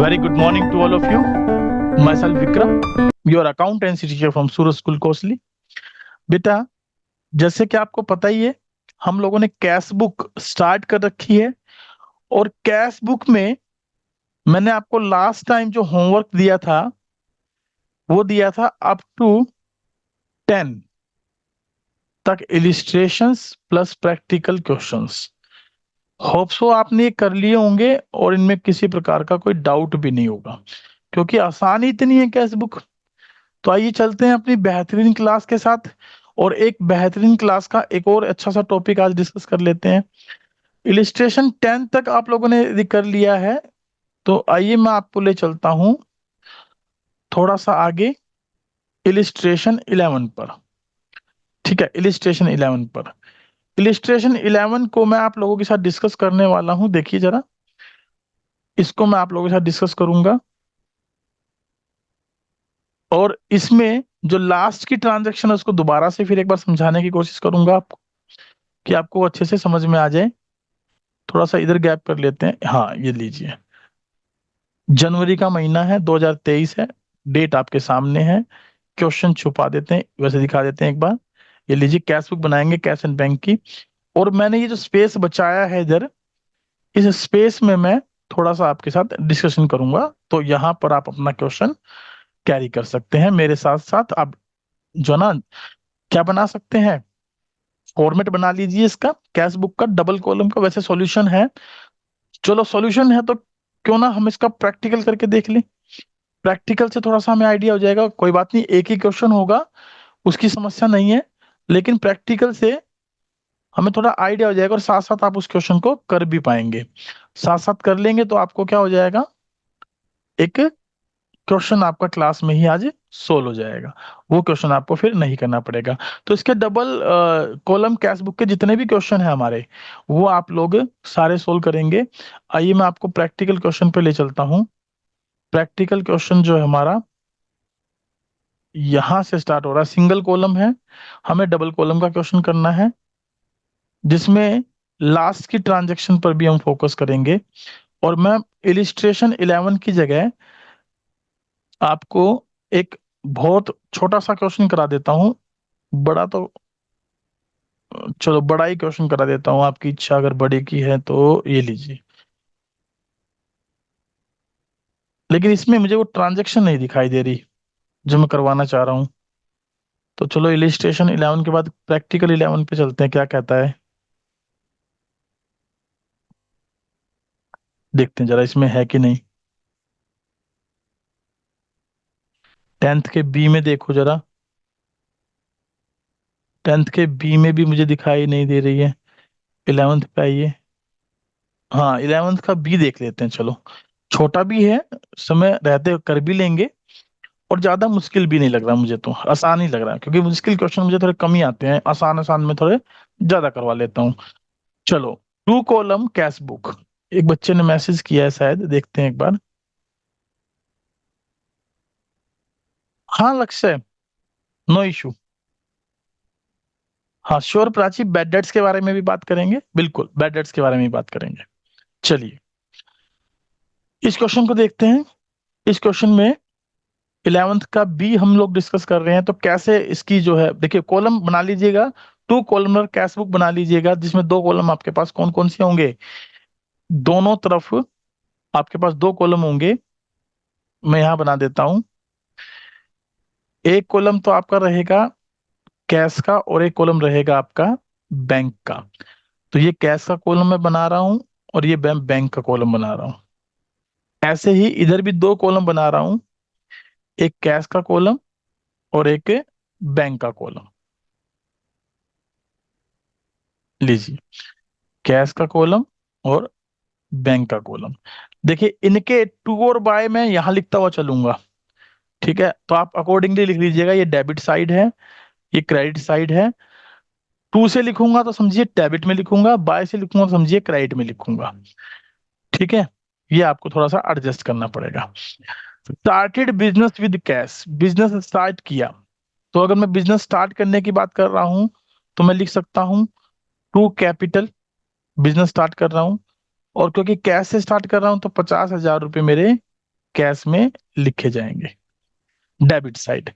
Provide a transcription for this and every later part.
Very good morning to all of you. Myself Vikram, your accountancy teacher from Suraj School Kosli. बेटा, जैसे कि आपको पता ही है, हम लोगों ने कैश बुक स्टार्ट कर रखी है और कैश बुक में मैंने आपको लास्ट टाइम जो होमवर्क दिया था वो दिया था अप टू 10 तक illustrations plus practical questions. Hope so आपने ये कर लिए होंगे और इनमें किसी प्रकार का कोई डाउट भी नहीं होगा, क्योंकि आसान ही इतनी है कैश बुक। तो आइए चलते हैं अपनी बेहतरीन क्लास के साथ, और एक बेहतरीन क्लास का एक और अच्छा सा टॉपिक आज डिस्कस कर लेते हैं। इलिस्ट्रेशन 10 तक आप लोगों ने यदि कर लिया है तो आइए मैं आपको ले चलता हूं थोड़ा सा आगे इलिस्ट्रेशन 11 पर। ठीक है, इलिस्ट्रेशन 11 पर। इलिस्ट्रेशन 11 को मैं आप लोगों के साथ डिस्कस करने वाला हूं। देखिए जरा, इसको मैं आप लोगों के साथ डिस्कस करूंगा और इसमें जो लास्ट की ट्रांजैक्शन है उसको दोबारा से फिर एक बार समझाने की कोशिश करूंगा आपको, कि आपको अच्छे से समझ में आ जाए। थोड़ा सा इधर गैप कर लेते हैं। हाँ, ये लीजिए, जनवरी का महीना है, 2023 है, डेट आपके सामने है। क्वेश्चन छुपा देते हैं, वैसे दिखा देते हैं एक बार। ये लीजिए, कैश बुक बनाएंगे कैश एंड बैंक की। और मैंने ये जो स्पेस बचाया है इधर, इस स्पेस में मैं थोड़ा सा आपके साथ डिस्कशन करूंगा, तो यहाँ पर आप अपना क्वेश्चन कैरी कर सकते हैं मेरे साथ साथ। आप जो ना क्या बना सकते हैं, फॉर्मेट बना लीजिए इसका, कैश बुक का डबल कॉलम का। वैसे सॉल्यूशन है, चलो सॉल्यूशन है तो क्यों ना हम इसका प्रैक्टिकल करके देख लें। प्रैक्टिकल से थोड़ा सा हमें आइडिया हो जाएगा। कोई बात नहीं, एक ही क्वेश्चन होगा, उसकी समस्या नहीं है, लेकिन प्रैक्टिकल से हमें थोड़ा आइडिया हो जाएगा और साथ साथ आप उस क्वेश्चन को कर भी पाएंगे। साथ साथ कर लेंगे तो आपको क्या हो जाएगा, एक क्वेश्चन आपका क्लास में ही आज सोल्व हो जाएगा। वो क्वेश्चन आपको फिर नहीं करना पड़ेगा। तो इसके डबल कॉलम कैश बुक के जितने भी क्वेश्चन है हमारे, वो आप लोग सारे सोल्व करेंगे। आइए मैं आपको प्रैक्टिकल क्वेश्चन पे ले चलता हूँ। प्रैक्टिकल क्वेश्चन जो है हमारा, यहां से स्टार्ट हो रहा है। सिंगल कॉलम है, हमें डबल कॉलम का क्वेश्चन करना है, जिसमें लास्ट की ट्रांजेक्शन पर भी हम फोकस करेंगे। और मैं इलिस्ट्रेशन 11 की जगह आपको एक बहुत छोटा सा क्वेश्चन करा देता हूँ। बड़ा तो चलो, बड़ा ही क्वेश्चन करा देता हूँ, आपकी इच्छा अगर बड़े की है तो ये लीजिए। लेकिन इसमें मुझे वो ट्रांजेक्शन नहीं दिखाई दे रही जो मैं करवाना चाह रहा हूँ। तो चलो, इलिस्ट्रेशन 11 के बाद प्रैक्टिकल 11 पे चलते हैं, क्या कहता है देखते हैं जरा, इसमें है कि नहीं। 10th के बी में देखो जरा, 10th के बी में भी मुझे दिखाई नहीं दे रही है। 11th पे आइए। हाँ, 11th का बी देख लेते हैं चलो। छोटा भी है, समय रहते कर भी लेंगे, और ज्यादा मुश्किल भी नहीं लग रहा मुझे, तो आसान ही लग रहा है, क्योंकि मुश्किल क्वेश्चन मुझे थोड़े कम ही आते हैं, आसान आसान में थोड़े ज्यादा करवा लेता हूँ। चलो, टू कॉलम कैश बुक, एक बच्चे ने मैसेज किया है शायद, देखते हैं एक बार। हाँ लक्ष्य, नो इशू। हाँ श्योर प्राची, बैड डेट्स के बारे में भी बात करेंगे, बिल्कुल बैड डेट्स के बारे में भी बात करेंगे। चलिए, इस क्वेश्चन को देखते हैं। इस क्वेश्चन में 11th का बी हम लोग डिस्कस कर रहे हैं, तो कैसे इसकी जो है, देखिए कॉलम बना लीजिएगा। टू कॉलमर कैश बुक बना लीजिएगा, जिसमें दो कॉलम आपके पास कौन कौन से होंगे, दोनों तरफ आपके पास दो कॉलम होंगे। मैं यहाँ बना देता हूँ। एक कॉलम तो आपका रहेगा कैश का, और एक कॉलम रहेगा आपका बैंक का। तो ये कैश का कॉलम मैं बना रहा हूँ, और ये बैंक का कॉलम बना रहा हूँ। ऐसे ही इधर भी दो कॉलम बना रहा हूँ, एक कैश का कॉलम और एक बैंक का कॉलम। लीजिए, कैश का कॉलम और बैंक का कॉलम। देखिए, इनके टू और बाय मैं यहाँ लिखता हुआ चलूंगा। ठीक है, तो आप अकॉर्डिंगली लिख लीजिएगा, ये डेबिट साइड है, ये क्रेडिट साइड है। टू से लिखूंगा तो समझिए डेबिट में लिखूंगा, बाय से लिखूंगा तो समझिए क्रेडिट में लिखूंगा। ठीक है, ये आपको थोड़ा सा एडजस्ट करना पड़ेगा। Started business with cash, business start किया। तो अगर मैं बिजनेस स्टार्ट करने की बात कर रहा हूं तो मैं लिख सकता हूं टू कैपिटल, बिजनेस स्टार्ट कर रहा हूं। और क्योंकि कैश से स्टार्ट कर रहा हूं तो 50,000 रुपये मेरे कैश में लिखे जाएंगे। Debit side,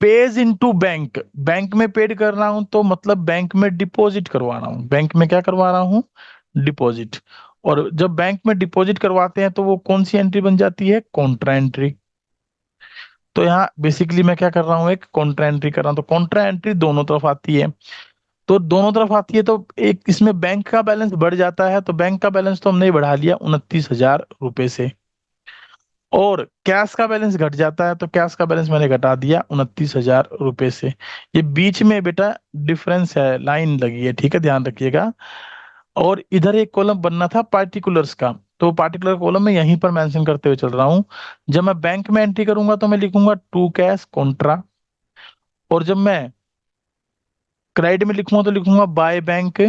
page into bank, bank में पेड कर रहा हूं तो मतलब बैंक में डिपॉजिट करवा रहा हूं, बैंक में क्या करवा रहा हूं, डिपॉजिट। और जब बैंक में डिपॉजिट करवाते हैं तो वो कौन सी एंट्री बन जाती है, कॉन्ट्रा एंट्री। तो यहाँ बेसिकली मैं क्या कर रहा हूँ, एक कॉन्ट्रा एंट्री कर रहा हूँ। तो कॉन्ट्रा एंट्री दोनों तरफ आती है, तो दोनों तरफ आती है तो एक इसमें बैंक का बैलेंस बढ़ जाता है, तो बैंक का बैलेंस तो हमने ही बढ़ा लिया 29,000 रुपए से। और कैश का बैलेंस घट जाता है, तो कैश का बैलेंस मैंने घटा दिया 29,000 रुपए से। ये बीच में बेटा डिफरेंस है, लाइन लगी है, ठीक है, ध्यान रखिएगा। और इधर एक कॉलम बनना था पार्टिकुलर्स का, तो पार्टिकुलर कॉलम में यहीं पर मेंशन करते हुए चल रहा हूं। जब मैं बैंक में एंट्री करूंगा तो मैं लिखूंगा टू कैश कॉन्ट्रा, और जब मैं क्रेडिट में लिखूंगा तो लिखूंगा बाय बैंक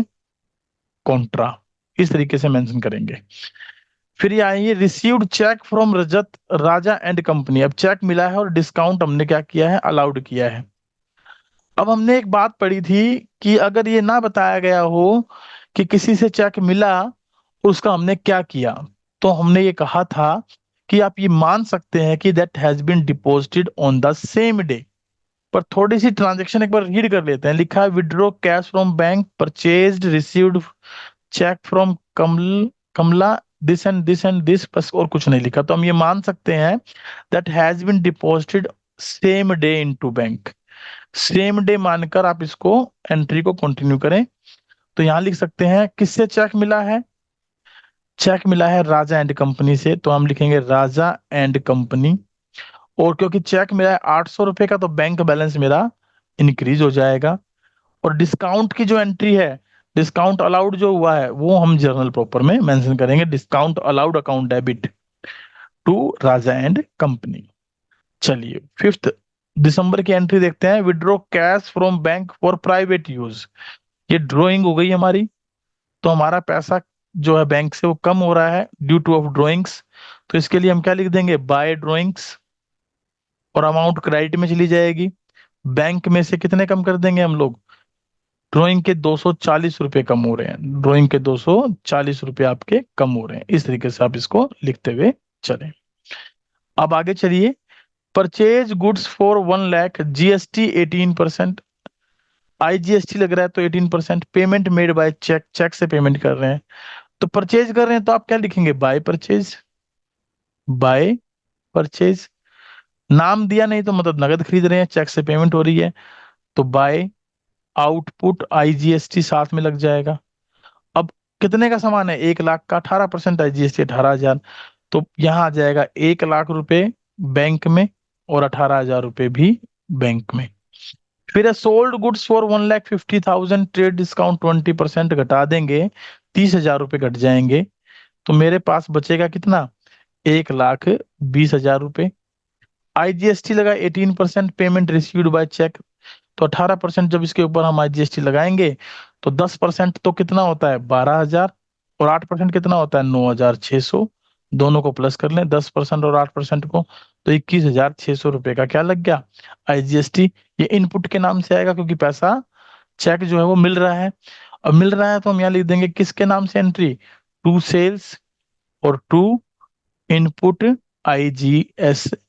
कॉन्ट्रा। इस तरीके से मेंशन करेंगे। फिर ये आइए, received cheque from Rajat Raja and company. अब चेक मिला है और डिस्काउंट हमने क्या किया है, अलाउड किया है। अब हमने एक बात पढ़ी थी कि अगर ये ना बताया गया हो कि किसी से चेक मिला, उसका हमने क्या किया, तो हमने ये कहा था कि आप ये मान सकते हैं कि that has been deposited on the same day. पर थोड़ी सी ट्रांजेक्शन एक बार रीड कर लेते हैं। लिखा है withdraw cash from bank, purchased, received cheque from Kamla, this and this, बस और कुछ नहीं लिखा। तो हम ये मान सकते हैं that has been deposited same day into bank. Same day मानकर आप इसको एंट्री को कंटिन्यू करें। तो यहां लिख सकते हैं किससे चेक मिला है, चेक मिला है राजा एंड कंपनी से, तो हम लिखेंगे राजा एंड कंपनी। और क्योंकि चेक मिला है 800 रुपए का, तो बैंक बैलेंस मेरा इंक्रीज हो जाएगा। और डिस्काउंट की जो एंट्री है, डिस्काउंट अलाउड जो हुआ है, वो हम जर्नल प्रॉपर में मेंशन करेंगे, discount allowed account debit to Raja and company. चलिए 5 दिसंबर की एंट्री देखते हैं। Withdraw cash from bank for private use. ये ड्रॉइंग हो गई हमारी, तो हमारा पैसा जो है बैंक से वो कम हो रहा है ड्यू टू ऑफ ड्रॉइंग्स। तो इसके लिए हम क्या लिख देंगे, बाय ड्रॉइंग्स, और अमाउंट क्रेडिट में चली जाएगी। बैंक में से कितने कम कर देंगे हम लोग, ड्राइंग के 240 रुपए कम हो रहे हैं, ड्राइंग के 240 रुपए आपके कम हो रहे हैं। इस तरीके से आप इसको लिखते हुए चलें। अब आगे चलिए, purchase goods for 1 lakh, GST 18%, IGST लग रहा है तो 18%, payment made by cheque, cheque से पेमेंट कर रहे हैं। तो परचेज कर रहे हैं तो आप क्या लिखेंगे, बाय परचेज, बाय परचेज। नाम दिया नहीं तो मतलब नगद खरीद रहे हैं, चेक से पेमेंट हो रही है, तो बाय आउटपुट आईजीएसटी साथ में लग जाएगा। अब कितने का सामान है, 1 लाख का, 18% आईजीएसटी 18,000, तो यहाँ आ जाएगा 1 लाख रुपए बैंक में और 18,000 रुपए भी बैंक में। फिर है sold goods for 1,50,000, trade discount 20% घटा देंगे, 30,000 रुपए घट जाएंगे। तो मेरे पास बचेगा कितना, 1,20,000 रुपए। आईजीएसटी लगा 18%, पेमेंट रिसीव्ड बाय चेक, तो 18% जब इसके ऊपर हम आईजीएसटी लगाएंगे तो 10% तो कितना होता है, 12,000, और 8% कितना होता है, 9,600। दोनों को प्लस कर लें, 10% और 8% को, तो 21,600 रुपए का क्या लग गया, आईजीएसटी। ये इनपुट के नाम से आएगा क्योंकि पैसा चेक जो है वो मिल रहा है। अब मिल रहा है तो हम यहाँ लिख देंगे किसके नाम से एंट्री, टू सेल्स और टू इनपुट आईजीएसटी।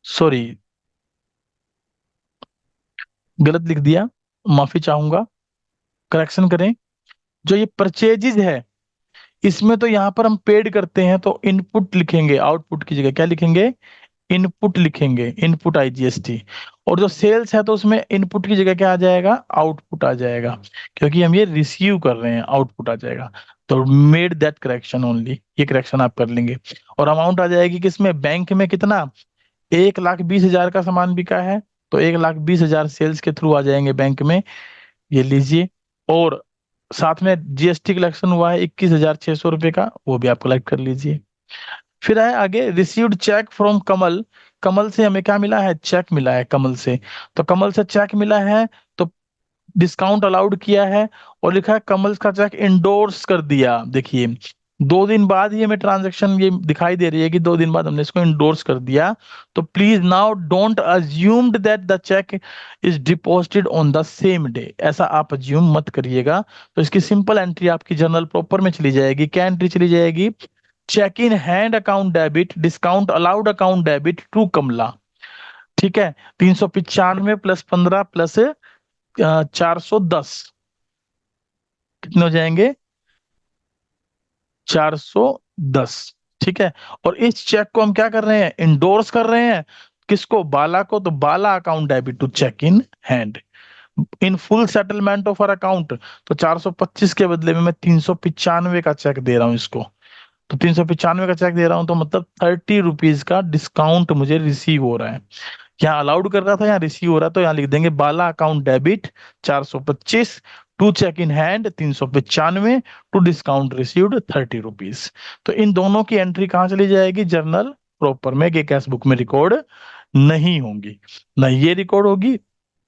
सॉरी, गलत लिख दिया, माफी चाहूंगा, करेक्शन करें। जो ये परचेजेज है, इसमें तो यहाँ पर हम पेड करते हैं तो इनपुट लिखेंगे, आउटपुट की जगह क्या लिखेंगे, इनपुट लिखेंगे, इनपुट आईजीएसटी। और जो सेल्स है तो उसमें इनपुट की जगह क्या आ जाएगा, आउटपुट आ जाएगा, क्योंकि हम ये रिसीव कर रहे हैं, आउटपुट आ जाएगा। तो मेड दैट करेक्शन ओनली, ये करेक्शन आप कर लेंगे। और अमाउंट आ जाएगी किसमें, बैंक में कितना, 1,20,000 का सामान बिका है, तो 1,20,000 सेल्स के थ्रू आ जाएंगे बैंक में, ये लीजिए। और साथ में जीएसटी कलेक्शन हुआ है 21,600 रुपए का, वो भी आप कलेक्ट कर लीजिए। फिर है आगे, रिसीव्ड चेक फ्रॉम कमल, कमल से हमें क्या मिला है, चेक मिला है कमल से। तो कमल से चेक मिला है तो डिस्काउंट अलाउड किया है, और लिखा है कमल का चेक इंडोर्स कर दिया। देखिए 2 दिन बाद ही हमें ट्रांजेक्शन ये दिखाई दे रही है कि 2 दिन बाद हमने इसको इंडोर्स कर दिया। तो please now don't assumed that the cheque is deposited on the same day, ऐसा आप अज्यूम मत करिएगा। तो इसकी सिंपल एंट्री आपकी जर्नल प्रॉपर में चली जाएगी, क्या एंट्री चली जाएगी, cheque in hand account debit, discount allowed account debit to Kamala. ठीक है, 395 प्लस 15 प्लस 410 कितने हो जाएंगे? 410। ठीक है, और इस चेक को हम क्या कर रहे हैं? इंडोर्स कर रहे हैं। किसको? बाला को। तो Bala account debit to cheque in hand in full settlement of our account. तो 425 के बदले में मैं 395 का चेक दे रहा हूं इसको। तो 395 का चेक दे रहा हूं, तो मतलब 30 रुपीज का डिस्काउंट मुझे रिसीव हो रहा है। यहाँ अलाउड कर रहा था, यहाँ रिसीव हो रहा है, तो यहाँ लिख देंगे Bala account debit 425 to cheque in hand 395 to discount received 30 rupees. तो इन दोनों की एंट्री कहाँ चली जाएगी? जर्नल प्रॉपर में, कि कैश बुक में रिकॉर्ड नहीं होंगी। ना ये रिकॉर्ड होगी,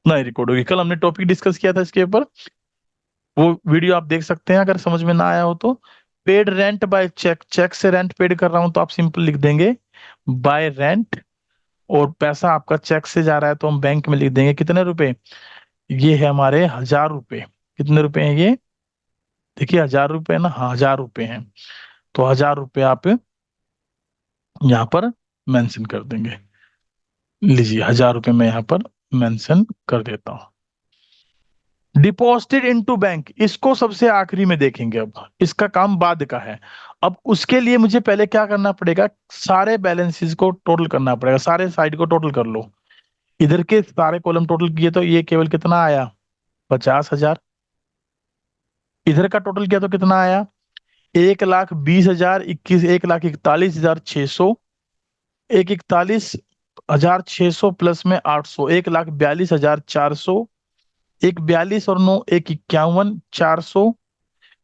ना ये रिकॉर्ड होगी। कल हमने टॉपिक डिस्कस किया था इसके ऊपर, वो वीडियो आप देख सकते हैं अगर समझ में ना आया हो तो। Paid rent by cheque, cheque से रेंट पेड कर रहा हूं तो आप सिंपल लिख देंगे बाय रेंट। और पैसा आपका चेक से जा रहा है तो हम बैंक में लिख देंगे कितने रुपए? ये है हमारे 1000 रुपए। कितने रुपए हैं ये? देखिए 1000 रुपए ना, हाँ 1000 रुपए हैं। तो 1000 रुपए आप यहाँ पर मेंशन कर देंगे। लीजिए 1000 रुपए मैं यहाँ पर मेंशन कर देता हूँ। डिपॉजिटेड इनटू बैंक, इसको सबसे आखिरी में देखेंगे। अब इसका काम बाद का है। अब उसके लिए मुझे पहले क्या करना पड़ेगा? सारे बैलेंसेस को टोटल करना पड़ेगा। सारे साइड को टोटल कर लो। इधर के सारे कॉलम टोटल किए तो ये केवल कितना आया? 50,000। इधर का टोटल किया तो कितना आया? 1,20,000, 1,41,46,600, 1,41,600 प्लस में 800, 1,42,400, 1,42 और 9, 1,51,400,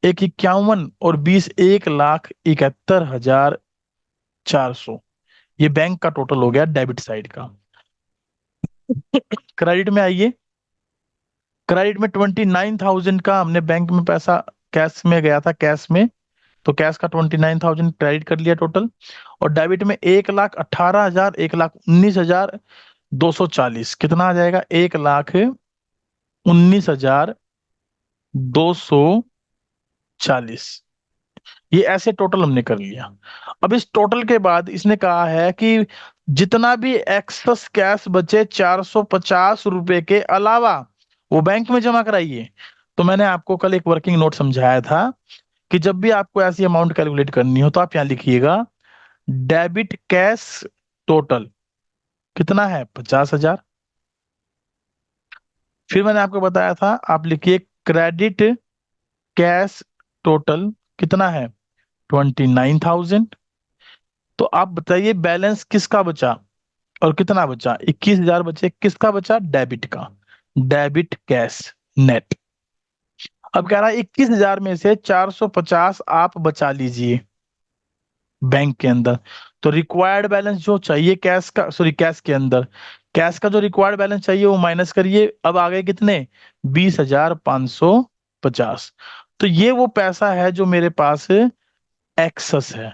1,51 और 20, 1,71,400। ये बैंक का टोटल हो गया डेबिट साइड का। क्रेडिट में आइए। क्रेडिट में 29,000 का हमने बैंक में पैसा कैश में गया था, कैश में। तो कैश का 29,000 क्रेडिट कर लिया टोटल। और डेबिट में 1,18,000, 1,19,240 कितना आ जाएगा? 1,19,240। ये ऐसे टोटल हमने कर लिया। अब इस टोटल के बाद इसने कहा है कि जितना भी एक्सेस कैश बचे 450 रुपए के अलावा, वो बैंक में जमा कराइए। तो मैंने आपको कल एक वर्किंग नोट समझाया था कि जब भी आपको ऐसी अमाउंट कैलकुलेट करनी हो तो आप यहाँ लिखिएगा डेबिट कैश टोटल कितना है? 50,000। फिर मैंने आपको बताया था आप लिखिए क्रेडिट कैश टोटल कितना है? 29,000। तो आप बताइए बैलेंस किसका बचा और कितना बचा? 21,000 बचे। किसका बचा? डेबिट का। Debit cash net. अब कह रहा है 21,000 में से 450 आप बचा लीजिए बैंक के अंदर। तो रिक्वायर्ड बैलेंस जो चाहिए कैश का, सॉरी कैश के अंदर, कैश का जो रिक्वायर्ड बैलेंस चाहिए वो माइनस करिए। अब आ गए कितने? 20,550। तो ये वो पैसा है जो मेरे पास एक्सेस है।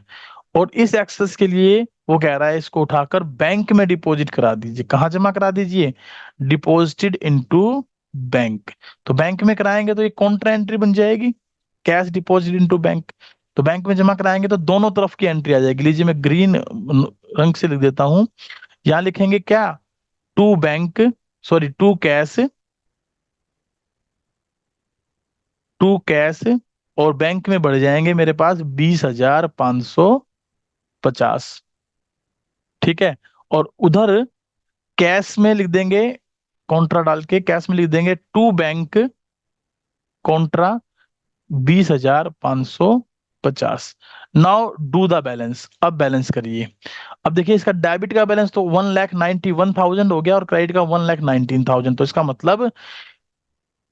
और इस एक्सेस के लिए वो कह रहा है इसको उठाकर बैंक में डिपॉजिट करा दीजिए। कहाँ जमा करा दीजिए? Deposited into bank. तो बैंक में कराएंगे तो ये कॉन्ट्रा एंट्री बन जाएगी, कैश डिपॉजिट इनटू बैंक। तो बैंक में जमा कराएंगे तो दोनों तरफ की एंट्री आ जाएगी। लीजिए मैं ग्रीन रंग से लिख देता हूं। यहां लिखेंगे क्या? To bank, sorry to cash, to cash. और बैंक में बढ़ जाएंगे मेरे पास 20,550। ठीक है, और उधर कैश में लिख देंगे, कॉन्ट्रा डाल के कैश में लिख देंगे to bank contra 20,550। Now do the balance. अब बैलेंस करिए। अब देखिए इसका डेबिट का बैलेंस तो 1,91,000 हो गया और क्रेडिट का 1,19,000। तो इसका मतलब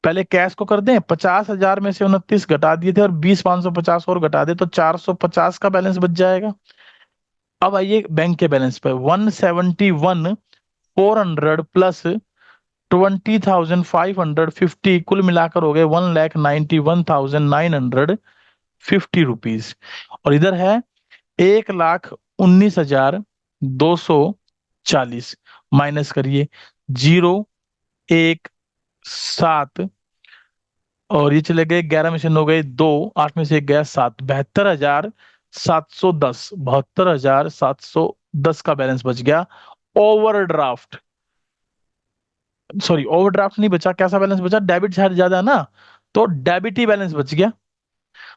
पहले कैश को कर दें, 50,000 में से 29 घटा दिए थे और 20,550 और घटा दे तो 450 का बैलेंस बच जाएगा। अब आइए बैंक के बैलेंस पे। 171,400 प्लस 20,550 कुल मिलाकर हो गए 1,91,950 रुपीज। और इधर है 1,19,240। माइनस करिए, 0,1,7 और ये चले गए 11 में से 9 गए 2, 8 में से 1 गया 7, 72,000 710, 72,710 का बैलेंस बच गया। ओवरड्राफ्ट, सॉरी ओवरड्राफ्ट नहीं बचा, कैसा बैलेंस बचा, डेबिट ज्यादा है ना, तो डेबिट ही बैलेंस बच गया।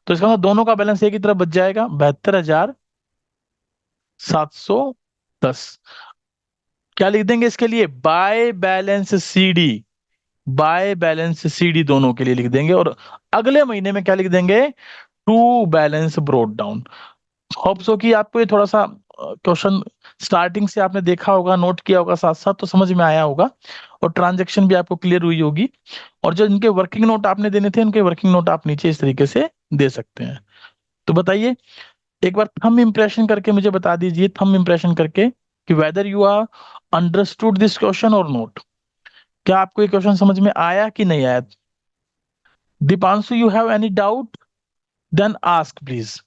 तो इसका मतलब दोनों का बैलेंस एक ही तरफ बच जाएगा, 72,710। क्या लिख देंगे इसके लिए, by balance CD, by balance CD दोनों के लिए लिख देंगे। और अगले महीने में क्या लिख देंगे, to balance brought down. Hope so कि आपको ये थोड़ा सा क्वेश्चन स्टार्टिंग से आपने देखा होगा, नोट किया होगा साथ साथ, तो समझ में आया होगा और ट्रांजैक्शन भी आपको क्लियर हुई होगी। और जो इनके वर्किंग नोट आपने देने थे, उनके वर्किंग नोट आप नीचे इस तरीके से दे सकते हैं। तो बताइए, एक बार थंब इम्प्रेशन करके मुझे बता दीजिए, थंब इम्प्रेशन करके, कि whether you are understood this question और नोट। क्या आपको ये क्वेश्चन समझ में आया कि नहीं आया? Deepanshu, you have any doubt, then ask please.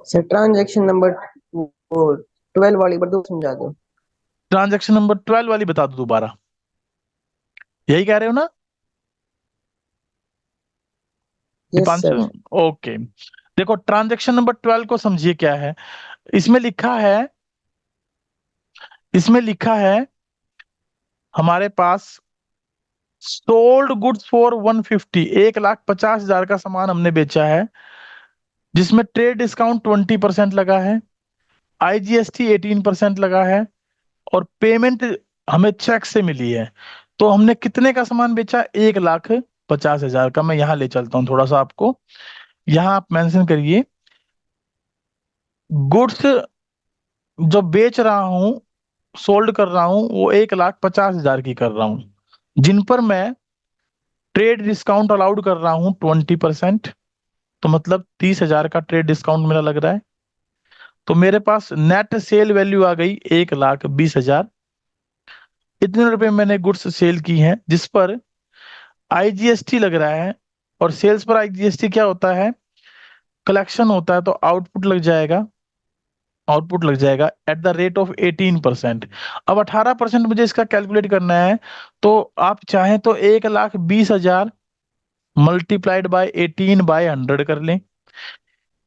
Sir transaction number वो 12 वाली बार दो समझा दो। ट्रांजैक्शन नंबर 12 वाली बता दो दोबारा, यही कह रहे हो ना यस सर। दीपांशु? ओके, देखो ट्रांजैक्शन नंबर 12 को समझिए क्या है। इसमें लिखा है, इसमें लिखा है हमारे पास सोल्ड गुड्स फॉर 150, 1,50,000 का सामान हमने बेचा है, जिसमें ट्रेड डिस्काउंट 20% लगा है, आईजीएसटी 18% लगा है, और पेमेंट हमें चेक से मिली है। तो हमने कितने का सामान बेचा, 1,50,000 का। मैं यहाँ ले चलता हूँ थोड़ा सा आपको, यहाँ आप मेंशन करिए, गुड्स जो बेच रहा हूँ, सोल्ड कर रहा हूँ, वो 1,50,000 की कर रहा हूँ, जिन पर मैं ट्रेड डिस्काउंट अलाउड कर रहा हूँ 20%। तो मतलब 30,000 का ट्रेड डिस्काउंट मेरा लग रहा है। तो मेरे पास नेट सेल वैल्यू आ गई 1,20,000। इतने रुपए मैंने गुड्स सेल की हैं, जिस पर आईजीएसटी लग रहा है। और सेल्स पर आईजीएसटी क्या होता है, कलेक्शन होता है, तो आउटपुट लग जाएगा, आउटपुट लग जाएगा एट द रेट ऑफ 18%। अब 18% मुझे इसका कैलकुलेट करना है। तो आप चाहें तो 1,20,000 मल्टीप्लाइड बाय 18/100 कर लें,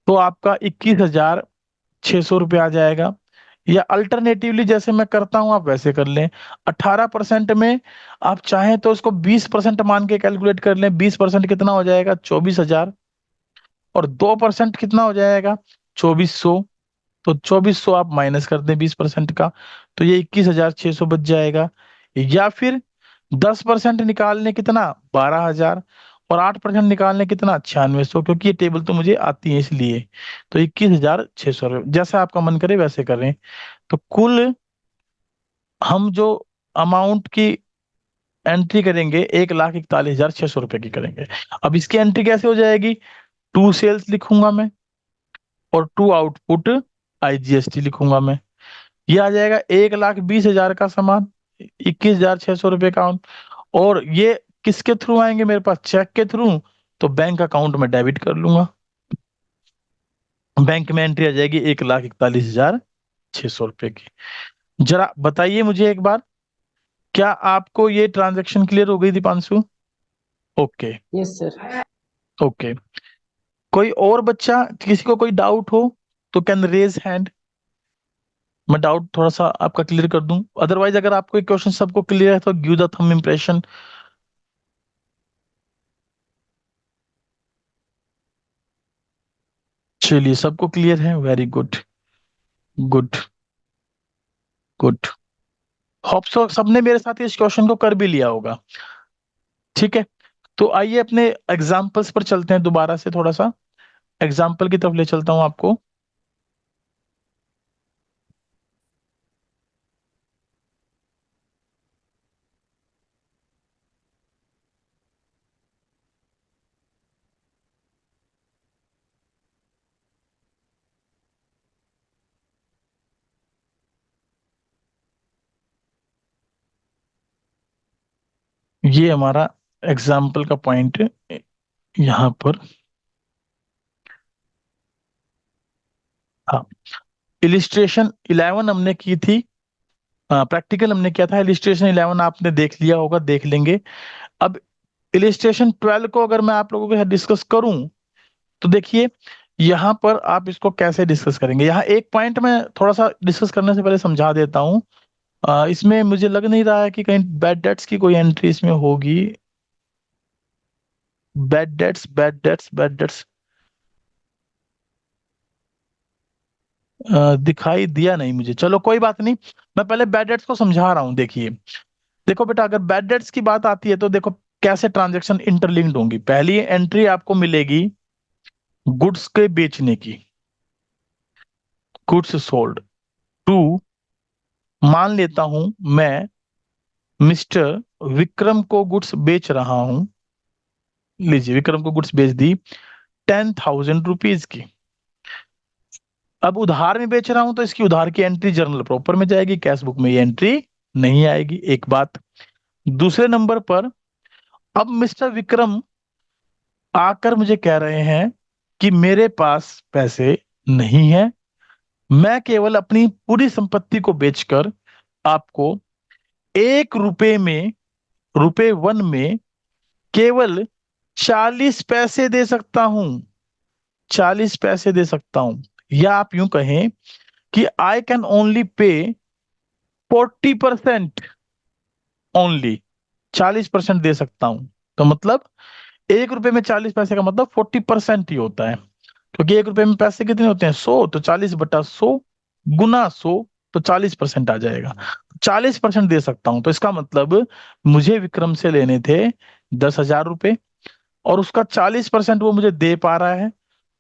तो आपका 21,600 रुपये आ जाएगा। या अल्टरनेटिवली जैसे मैं करता हूं, आप वैसे कर लें। 18% में आप चाहें तो उसको 20% मान के कैलकुलेट कर लें। 20% कितना हो जाएगा, 24,000। और 2% कितना हो जाएगा, 2,400। तो 2,400 आप माइनस कर दें 20% का, तो ये 21,600 बच जाएगा। या फिर 10% निकालने कितना, 12,000। और 8% निकालने कितना, 9600, क्योंकि ये टेबल तो मुझे आती है इसलिए। तो 21,600 जैसा आपका मन करे वैसे करें। तो कुल हम जो अमाउंट की एंट्री करेंगे, 1,41,600 रुपए की करेंगे। अब इसकी एंट्री कैसे हो जाएगी, टू सेल्स लिखूंगा मैं, और टू आउटपुट आईजीएसटी लिखूंगा मैं। ये आ जाएगा 1,20,000 का सामान, 21,600 रुपये का। और ये किसके थ्रू आएंगे, मेरे पास चेक के थ्रू। तो बैंक अकाउंट में डेबिट कर लूंगा, बैंक में एंट्री आ जाएगी 1,41,600 रुपये की। जरा बताइए मुझे एक बार, क्या आपको ये ट्रांजैक्शन क्लियर हो गई Deepanshu? Okay, yes sir. Okay. कोई और बच्चा, किसी को कोई डाउट हो तो कैन रेज हैंड, मैं डाउट थोड़ा सा आपका क्लियर कर दूं। अदरवाइज अगर आपको एक क्वेश्चन सबको क्लियर है तो गिव द थंब इम्प्रेशन। चलिए, सबको क्लियर है, very good, good, good. Hope so सबने मेरे साथ इस क्वेश्चन को कर भी लिया होगा। ठीक है, तो आइए अपने एग्जाम्पल्स पर चलते हैं, दोबारा से थोड़ा सा एग्जाम्पल की तरफ ले चलता हूं आपको। ये हमारा एग्जाम्पल का पॉइंट यहाँ पर, हाँ, इलिस्ट्रेशन 11 हमने की थी, प्रैक्टिकल हमने किया था। इलिस्ट्रेशन 11 आपने देख लिया होगा, देख लेंगे। अब इलिस्ट्रेशन 12 को अगर मैं आप लोगों के साथ डिस्कस करूं, तो देखिए यहाँ पर आप इसको कैसे डिस्कस करेंगे। यहाँ एक पॉइंट मैं थोड़ा सा डिस्कस करने से पहले समझा देता हूँ। इसमें मुझे लग नहीं रहा है कि कहीं बैड डेट्स की कोई एंट्री इसमें होगी। Bad debts, bad debts, bad debts दिखाई दिया नहीं मुझे। चलो कोई बात नहीं, मैं पहले बैड डेट्स को समझा रहा हूँ। देखिए, देखो बेटा, अगर बैड डेट्स की बात आती है तो देखो कैसे ट्रांजैक्शन इंटरलिंक्ड होंगी। पहली एंट्री आपको मिलेगी गुड्स के बेचने की, गुड्स सोल्ड टू, मान लेता हूं मैं मिस्टर विक्रम को गुड्स बेच रहा हूं। लीजिए, विक्रम को गुड्स बेच दी 10,000 रुपीज की। अब उधार में बेच रहा हूं तो इसकी उधार की एंट्री जर्नल प्रॉपर में जाएगी, कैश बुक में ये एंट्री नहीं आएगी। एक बात। दूसरे नंबर पर, अब मिस्टर विक्रम आकर मुझे कह रहे हैं कि मेरे पास पैसे नहीं है, मैं केवल अपनी पूरी संपत्ति को बेचकर आपको 1 रुपए में, रुपए 1 में केवल 40 पैसे दे सकता हूं। 40 पैसे दे सकता हूं। या आप यूं कहें कि I can only pay 40% only, 40% दे सकता हूं। तो मतलब 1 रुपए में 40 पैसे का मतलब 40% ही होता है, क्योंकि 1 रुपए में पैसे कितने होते हैं, 100। तो 40/100 गुना 100, तो 40% आ जाएगा। 40% दे सकता हूं, तो इसका मतलब मुझे विक्रम से लेने थे 10,000 रुपए, और उसका 40% वो मुझे दे पा रहा है।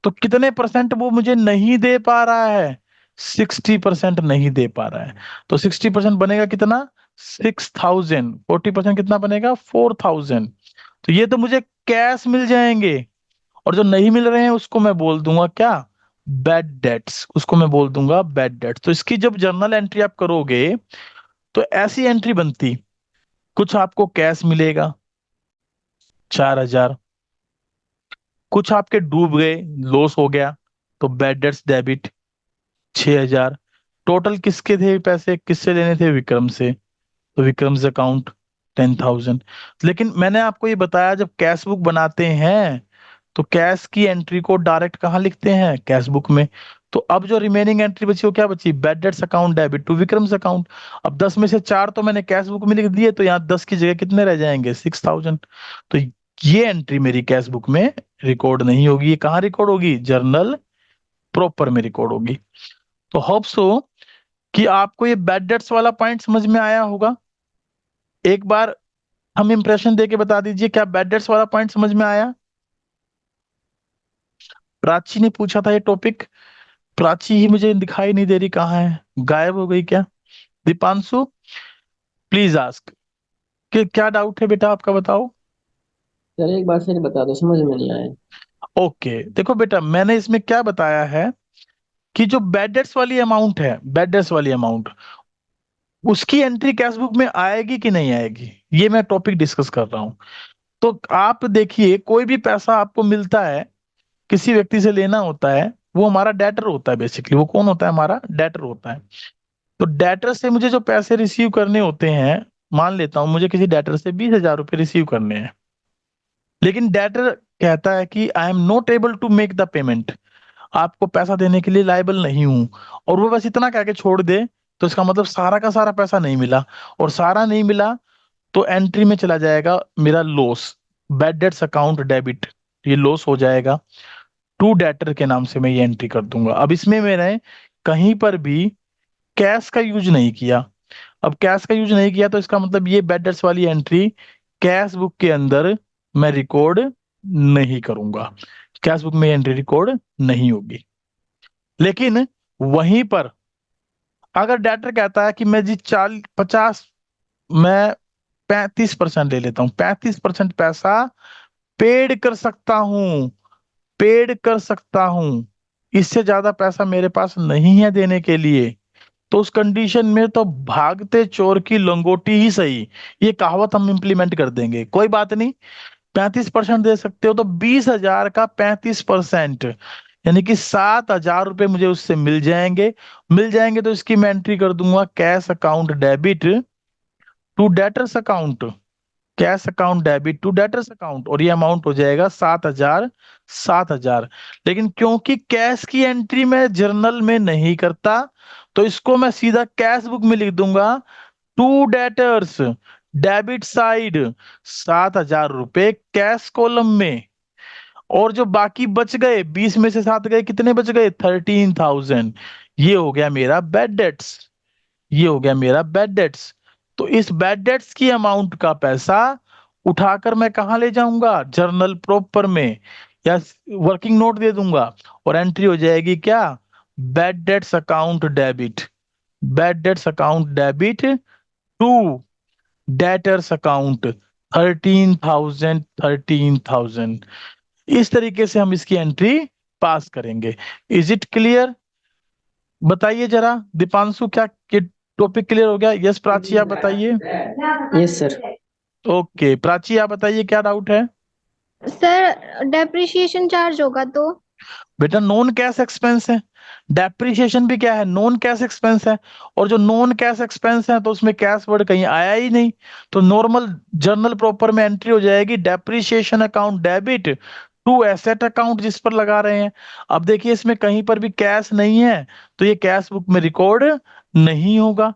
तो कितने परसेंट वो मुझे नहीं दे पा रहा है, 60% नहीं दे पा रहा है। तो 60% बनेगा कितना, 6,000। 40% कितना बनेगा, 4,000। तो ये तो मुझे कैश मिल जाएंगे, और जो नहीं मिल रहे हैं उसको मैं बोल दूंगा क्या, बैड डेट्स। उसको मैं बोल दूंगा बैड डेट्स। तो इसकी जब जर्नल एंट्री आप करोगे तो ऐसी एंट्री बनती, कुछ आपको कैश मिलेगा 4,000, कुछ आपके डूब गए, लॉस हो गया, तो बैड डेट्स डेबिट 6,000। टोटल किसके थे पैसे, किससे लेने थे, विक्रम से, तो विक्रम से अकाउंट 10,000। लेकिन मैंने आपको ये बताया, जब कैश बुक बनाते हैं तो कैश की एंट्री को डायरेक्ट कहाँ लिखते हैं, कैश बुक में। तो अब जो रिमेनिंग एंट्री बची वो क्या बची, bad debts account debit to Vikram's account. अब 10 में से 4 तो मैंने कैश बुक में लिख दिए, तो यहाँ 10 की जगह कितने रह जाएंगे, 6,000। तो ये एंट्री मेरी कैश बुक में रिकॉर्ड नहीं होगी। ये कहाँ रिकॉर्ड होगी, जर्नल प्रॉपर में रिकॉर्ड होगी। तो होप सो कि आपको ये बैड डेट्स वाला पॉइंट समझ में आया होगा। एक बार हम इंप्रेशन दे के बता दीजिए, क्या बैड डेट्स वाला पॉइंट समझ में आया। प्राची ने पूछा था ये टॉपिक, प्राची ही मुझे दिखाई नहीं दे रही, कहाँ है, गायब हो गई क्या। दीपांशु, प्लीज आस्क, कि क्या डाउट है बेटा आपका, बताओ। चलिए एक बार फिर बता दो, समझ में नहीं आया। ओके, देखो बेटा, मैंने इसमें क्या बताया है कि जो बैड डेट्स वाली अमाउंट है, बैड डेट्स वाली अमाउंट, उसकी एंट्री कैश बुक में आएगी कि नहीं आएगी, ये मैं टॉपिक डिस्कस कर रहा हूँ। तो आप देखिए, कोई भी पैसा आपको मिलता है, किसी व्यक्ति से लेना होता है, वो हमारा डेटर होता है। बेसिकली वो कौन होता है, हमारा डेटर होता है। तो डेटर से मुझे जो पैसे रिसीव करने होते हैं, मान लेता हूं मुझे किसी डेटर से 20,000 रुपये रिसीव करने हैं, लेकिन डेटर कहता है कि I am not able to make the payment, आपको पैसा देने के लिए लायबल नहीं हूं, और वो बस इतना कह के छोड़ दे, तो इसका मतलब सारा का सारा पैसा नहीं मिला, और सारा नहीं मिला तो एंट्री में चला जाएगा मेरा loss, bad debts account debit, ये लॉस हो जाएगा। टू डेटर के नाम से मैं ये एंट्री कर दूंगा। अब इसमें मैंने कहीं पर भी कैश का यूज नहीं किया। अब कैश का यूज नहीं किया तो इसका मतलब ये बैड डेट्स वाली एंट्री कैश बुक के अंदर मैं रिकॉर्ड नहीं करूंगा, कैश बुक में एंट्री रिकॉर्ड नहीं होगी। लेकिन वहीं पर अगर डेटर कहता है कि मैं जी 50, मैं 35% ले लेता हूं, 35% पैसा पेड कर सकता हूं, पेड कर सकता हूं, इससे ज्यादा पैसा मेरे पास नहीं है देने के लिए, तो उस कंडीशन में तो भागते चोर की लंगोटी ही सही, ये कहावत हम इंप्लीमेंट कर देंगे। कोई बात नहीं, 35% दे सकते हो तो 20,000 का 35%, यानी कि 7,000 रुपये मुझे उससे मिल जाएंगे। मिल जाएंगे तो इसकी मैं एंट्री कर दूंगा cash account debit to debtors account, cash account debit to debtors account, और ये अमाउंट हो जाएगा 7,000, 7,000। लेकिन क्योंकि कैश की एंट्री मैं जर्नल में नहीं करता, तो इसको मैं सीधा कैश बुक में लिख दूंगा। टू डेटर्स, डेबिट साइड 7,000 रुपए कैश कॉलम में, और जो बाकी बच गए 20 में से 7 गए, कितने बच गए? 13,000। ये हो गया मेरा बैड डेट्स, ये हो गया मेरा बैड डेट्स। तो इस बैड डेट्स की अमाउंट का पैसा उठाकर मैं कहाँ ले जाऊंगा? जर्नल प्रॉपर में, या वर्किंग नोट दे दूंगा, और एंट्री हो जाएगी क्या? Bad debts account debit, bad debts account debit to debtors account 13,000, 13,000। इस तरीके से हम इसकी एंट्री पास करेंगे। Is it clear? बताइए जरा दीपांशु, क्या टॉपिक क्लियर हो गया? यस प्राची, आप बताइए। Yes sir. ओके प्राची, आप बताइए क्या डाउट है? सर डेप्रिसिएशन चार्ज होगा तो? बेटा नॉन कैश एक्सपेंस है, डेप्रिसिएशन भी क्या है? नॉन कैश एक्सपेंस है। और जो नॉन कैश एक्सपेंस है तो उसमें कैश वर्ड कहीं आया ही नहीं, तो नॉर्मल जर्नल प्रॉपर में एंट्री हो जाएगी depreciation account debit to asset account जिस पर लगा रहे हैं। अब देखिए इसमें कहीं पर भी कैश नहीं है, तो ये कैश बुक में रिकॉर्ड नहीं होगा,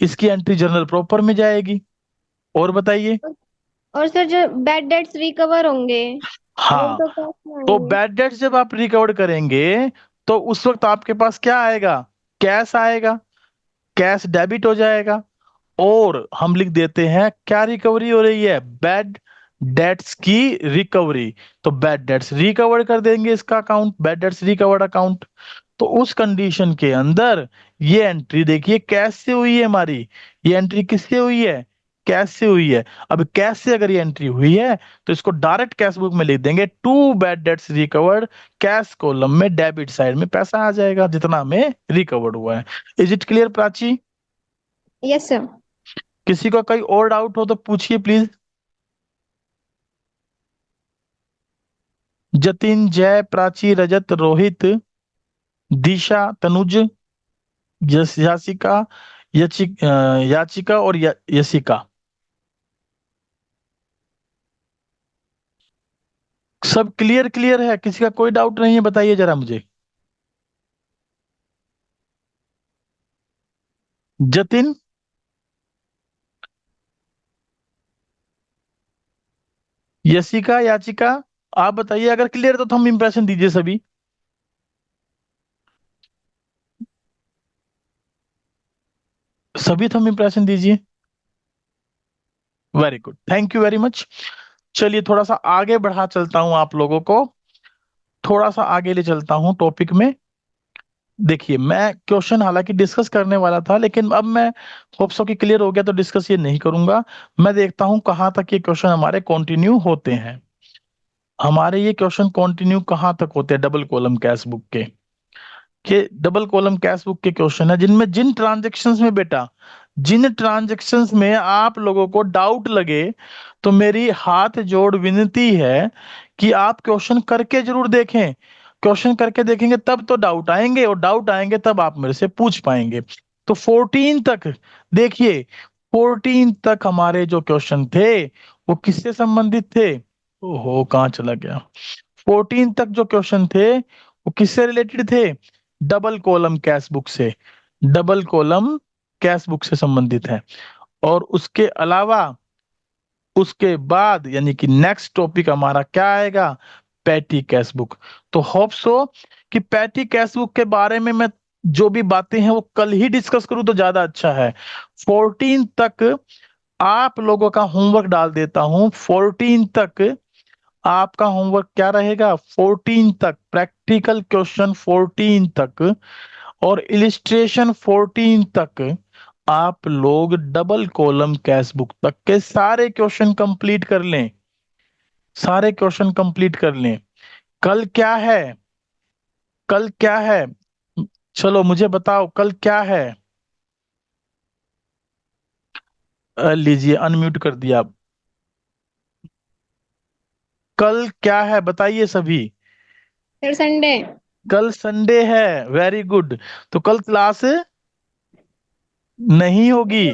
इसकी एंट्री जर्नल प्रॉपर में जाएगी। और बताइए। और सर जो बैड डेट्स रिकवर होंगे वो हाँ, तो कैश में तो आएंगे। बैड डेट जब आप रिकवर करेंगे तो उस वक्त आपके पास क्या आएगा? कैश आएगा, कैश डेबिट हो जाएगा। और हम लिख देते हैं क्या रिकवरी हो रही है? बैड डेट्स की रिकवरी। तो बैड डेट्स रिकवर कर देंगे इसका account, bad debts recovered account. तो उस कंडीशन के अंदर ये एंट्री देखिए कैश से हुई है हमारी, ये एंट्री किससे हुई है? कैश से हुई है। अब कैश से अगर ये एंट्री हुई है तो इसको डायरेक्ट कैश बुक में लिख देंगे, to bad debts recovered, cash column में डेबिट साइड में पैसा आ जाएगा जितना हमें रिकवर्ड हुआ है। Is it clear Prachi? Yes sir. किसी को कोई और डाउट हो तो पूछिए प्लीज। जतिन, जय, प्राची, रजत, रोहित, दिशा, तनुज, यासिका, याचिका और यशिका, सब क्लियर क्लियर है? किसी का कोई डाउट नहीं है? बताइए जरा मुझे। जतिन, यशिका, याचिका, आप बताइए। अगर क्लियर तो हम इंप्रेशन दीजिए सभी। सभी थम इंप्रेशन दीजिए। Very good, thank you very much. चलिए थोड़ा सा आगे बढ़ा चलता हूं आप लोगों को, थोड़ा सा आगे ले चलता हूं टॉपिक में। देखिए मैं क्वेश्चन हालांकि डिस्कस करने वाला था, लेकिन अब मैं होप सो कि क्लियर हो गया तो डिस्कस ये नहीं करूंगा। मैं देखता हूं कहां तक ये क्वेश्चन हमारे कंटिन्यू होते हैं। हमारे ये क्वेश्चन कंटिन्यू कहां तक होते हैं डबल कॉलम कैश बुक के डबल कॉलम कैश बुक के क्वेश्चन है जिनमें, जिन ट्रांजेक्शन्स में बेटा, जिन ट्रांजेक्शन्स में आप लोगों को डाउट लगे, तो मेरी हाथ जोड़ विनती है कि आप क्वेश्चन करके जरूर देखें। क्वेश्चन करके देखेंगे तब तो डाउट आएंगे, और डाउट आएंगे तब आप मेरे से पूछ पाएंगे। तो 14 तक देखिए, 14 तक हमारे जो क्वेश्चन थे वो किससे संबंधित थे? ओहो कहाँ चला गया? 14 तक जो क्वेश्चन थे वो किससे रिलेटेड थे? डबल कॉलम कैश बुक से, डबल कॉलम कैश बुक से संबंधित है। और उसके अलावा उसके बाद यानी कि नेक्स्ट टॉपिक हमारा क्या आएगा? Petty cash book. तो होप सो कि पैटी कैश बुक के बारे में मैं जो भी बातें हैं वो कल ही डिस्कस करूं तो ज्यादा अच्छा है। 14 तक आप लोगों का होमवर्क डाल देता हूं। 14 तक आपका होमवर्क क्या रहेगा? 14 तक प्रैक्टिकल क्वेश्चन, 14 तक और इलिस्ट्रेशन 14 तक आप लोग डबल कॉलम कैश बुक तक के सारे क्वेश्चन कंप्लीट कर लें, सारे क्वेश्चन कंप्लीट कर लें। कल क्या है? कल क्या है? चलो मुझे बताओ कल क्या है? लीजिए अनम्यूट कर दिया आप। कल क्या है बताइए सभी। Sir Sunday. कल संडे है, वेरी गुड। तो कल क्लास नहीं होगी।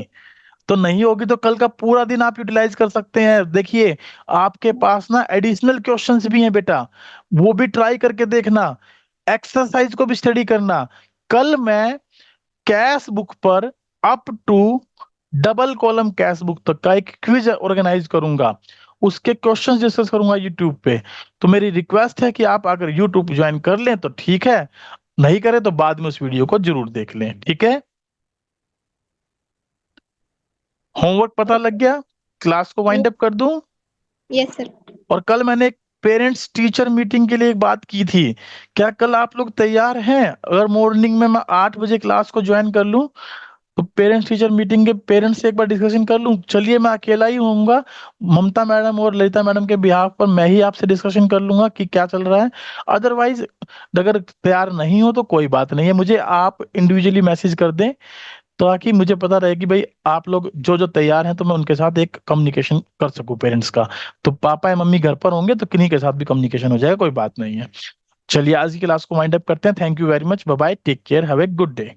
तो नहीं होगी तो कल का पूरा दिन आप यूटिलाइज कर सकते हैं। देखिए आपके पास ना एडिशनल क्वेश्चंस भी हैं बेटा, वो भी ट्राई करके देखना, एक्सरसाइज को भी स्टडी करना। कल मैं कैश बुक पर up to double column cash book तक का एक क्विज ऑर्गेनाइज करूंगा, उसके क्वेश्चंस डिस्कस करूंगा यूट्यूब पे। तो मेरी रिक्वेस्ट है कि आप अगर यूट्यूब ज्वाइन कर लें तो ठीक है, नहीं करें तो बाद में उस वीडियो को जरूर देख लें, ठीक है। होमवर्क पता लग गया, क्लास को वाइंड अप कर दूं। Yes sir. और कल मैंने एक पेरेंट्स टीचर मीटिंग के लिए एक बात की थी, क्या कल आप लोग तैयार हैं? अगर मॉर्निंग में मैं 8 बजे क्लास को ज्वाइन कर लूं तो पेरेंट्स टीचर मीटिंग के पेरेंट्स से एक बार डिस्कशन कर लूं। चलिए मैं अकेला ही होऊंगा, ममता मैडम और ललिता मैडम के बिहाफ पर मैं ही आपसे डिस्कशन कर लूंगा कि क्या चल रहा है। अदरवाइज अगर तैयार नहीं हो तो कोई बात नहीं है, मुझे आप इंडिविजुअली मैसेज कर दें ताकि मुझे पता रहे कि भाई आप लोग जो जो तैयार हैं, तो मैं उनके साथ एक कम्युनिकेशन कर सकूं पेरेंट्स का। तो पापा या मम्मी घर पर होंगे तो किन्हीं के साथ भी कम्युनिकेशन हो जाएगा, कोई बात नहीं है। चलिए आज की क्लास को वाइंड अप करते हैं। Thank you very much, bye bye, take care, have a good day.